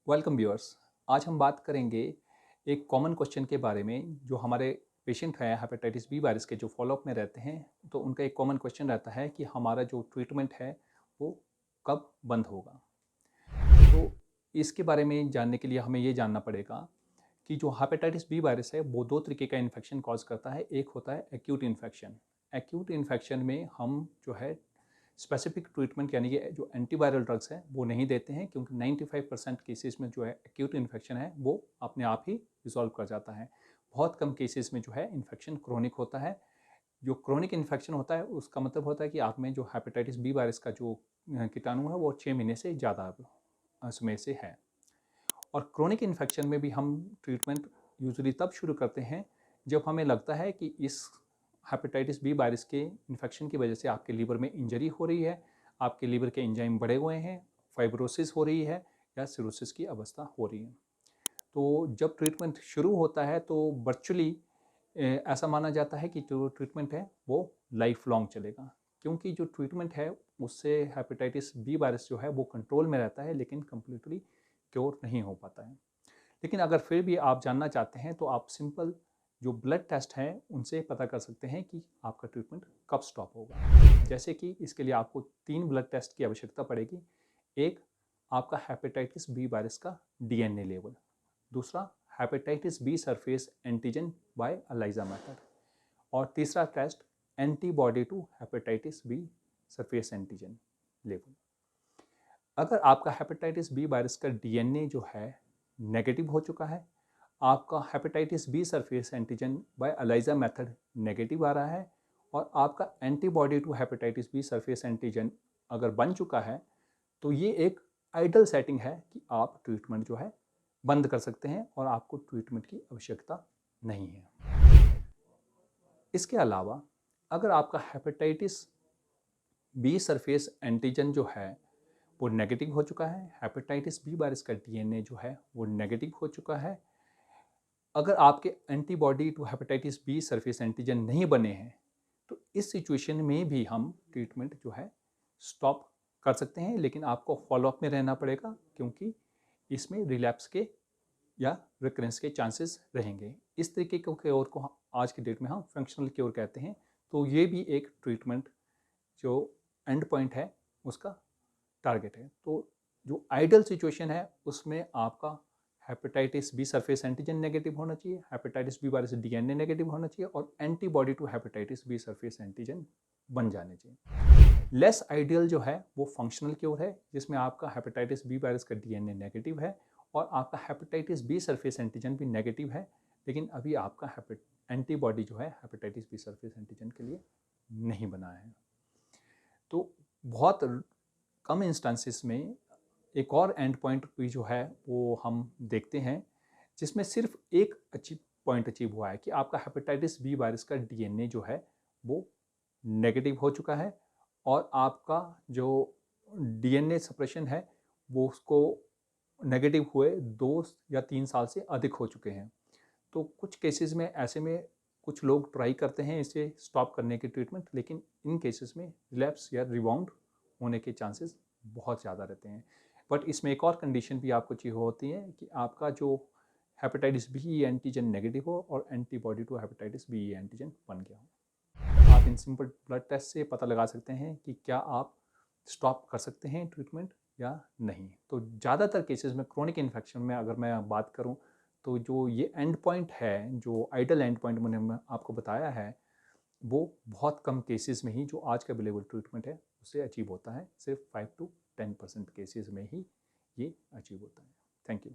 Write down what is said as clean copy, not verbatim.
Welcome viewers. आज हम बात करेंगे एक कॉमन क्वेश्चन के बारे में। जो हमारे पेशेंट हैं हेपेटाइटिस बी वायरस के, जो फॉलोअप में रहते हैं, तो उनका एक कॉमन क्वेश्चन रहता है कि हमारा जो ट्रीटमेंट है वो कब बंद होगा। तो इसके बारे में जानने के लिए हमें ये जानना पड़ेगा कि जो हेपेटाइटिस बी वायरस है वो दो तरीके का इन्फेक्शन कॉज करता है। एक होता है एक्यूट इन्फेक्शन। एक्यूट इन्फेक्शन में हम जो है स्पेसिफिक ट्रीटमेंट यानी कि जो एंटीवायरल ड्रग्स हैं वो नहीं देते हैं, क्योंकि 95% केसेस में जो है एक्यूट इन्फेक्शन है वो अपने आप ही रिजॉल्व कर जाता है। बहुत कम केसेस में जो है इन्फेक्शन क्रोनिक होता है। जो क्रोनिक इन्फेक्शन होता है उसका मतलब होता है कि आप में जो हेपेटाइटिस बी वायरस का जो कीटाणु है वो 6 महीने से ज़्यादा समय से है। और क्रोनिक इन्फेक्शन में भी हम ट्रीटमेंट यूजुअली तब शुरू करते हैं जब हमें लगता है कि इस हेपेटाइटिस बी वायरस के इन्फेक्शन की वजह से आपके लीवर में इंजरी हो रही है, आपके लीवर के एंजाइम बढ़े हुए हैं, फाइब्रोसिस हो रही है या सिरोसिस की अवस्था हो रही है। तो जब ट्रीटमेंट शुरू होता है तो वर्चुअली ऐसा माना जाता है कि जो ट्रीटमेंट है वो लाइफ लॉन्ग चलेगा, क्योंकि जो ट्रीटमेंट है उससे हेपेटाइटिस बी वायरस जो है वो कंट्रोल में रहता है, लेकिन कम्प्लीटली क्योर नहीं हो पाता है। लेकिन अगर फिर भी आप जानना चाहते हैं तो आप सिंपल जो ब्लड टेस्ट हैं उनसे पता कर सकते हैं कि आपका ट्रीटमेंट कब स्टॉप होगा। जैसे कि इसके लिए आपको 3 ब्लड टेस्ट की आवश्यकता पड़ेगी। एक, आपका हेपेटाइटिस बी वायरस का डीएनए लेवल। दूसरा, hepatitis B surface antigen by ELISA method. और तीसरा test, antibody to hepatitis B surface antigen level. अगर आपका हेपेटाइटिस बी वायरस का डीएनए जो है नेगेटिव हो चुका है, आपका hepatitis B surface antigen by ELISA method negative आ रहा है, और आपका antibody to hepatitis B surface antigen अगर बन चुका है, तो ये एक आइडल सेटिंग है कि आप ट्रीटमेंट जो है बंद कर सकते हैं और आपको ट्रीटमेंट की आवश्यकता नहीं है। इसके अलावा अगर आपका हेपेटाइटिस बी सरफेस एंटीजन जो है वो नेगेटिव हो चुका है, हेपेटाइटिस बी वायरस का डीएनए जो है वो नेगेटिव हो चुका है, अगर आपके antibody to hepatitis B surface antigen नहीं बने हैं, तो इस सिचुएशन में भी हम ट्रीटमेंट जो है स्टॉप कर सकते हैं, लेकिन आपको फॉलोअप में रहना पड़ेगा, क्योंकि इसमें रिलैप्स के या रिकरेंस के चांसेस रहेंगे। इस तरीके के क्योर को आज की डेट में हम फंक्शनल क्योर कहते हैं। तो ये भी एक ट्रीटमेंट जो एंड पॉइंट है उसका टारगेट है। तो जो आइडियल सिचुएशन है उसमें आपका hepatitis B surface antigen negative होना चाहिए, hepatitis B virus DNA negative होना चाहिए, और antibody to hepatitis B surface antigen बन जाने चाहिए। लेस आइडियल जो है वो फंक्शनल क्योर है, जिसमें आपका हेपेटाइटिस बी वायरस का डीएनए नेगेटिव है और आपका हेपेटाइटिस बी सरफेस एंटीजन भी नेगेटिव है, लेकिन अभी आपका एंटीबॉडी जो है हेपेटाइटिस बी सरफेस एंटीजन के लिए नहीं बना है। तो बहुत कम इंस्टेंसेस में एक और एंड पॉइंट भी जो है वो हम देखते हैं, जिसमें सिर्फ एक पॉइंट अचीव हुआ है कि आपका हेपेटाइटिस बी वायरस का डीएनए जो है वो नेगेटिव हो चुका है, और आपका जो डीएनए सप्रेशन है वो उसको नेगेटिव हुए 2 या 3 साल से अधिक हो चुके हैं। तो कुछ केसेस में ऐसे में कुछ लोग ट्राई करते हैं इसे स्टॉप करने की ट्रीटमेंट, लेकिन इन केसेस में रिलैप्स या रिबाउंड होने के चांसेस बहुत ज़्यादा रहते हैं। बट इसमें एक और कंडीशन भी आपको चाहिए होती है कि आपका जो हेपेटाइटिस बी एंटीजन नेगेटिव हो और antibody to hepatitis B antigen बन गया हो। आप इन सिंपल ब्लड टेस्ट से पता लगा सकते हैं कि क्या आप स्टॉप कर सकते हैं ट्रीटमेंट या नहीं। तो ज़्यादातर केसेस में क्रोनिक इन्फेक्शन में अगर मैं बात करूं, तो जो ये एंड पॉइंट है, जो आइडल एंड पॉइंट मैंने आपको बताया है, वो बहुत कम केसेस में ही जो आज का अवेलेबल ट्रीटमेंट है उससे अचीव होता है। सिर्फ 5 to 10% केसेस में ही ये अचीव होता है। Thank you.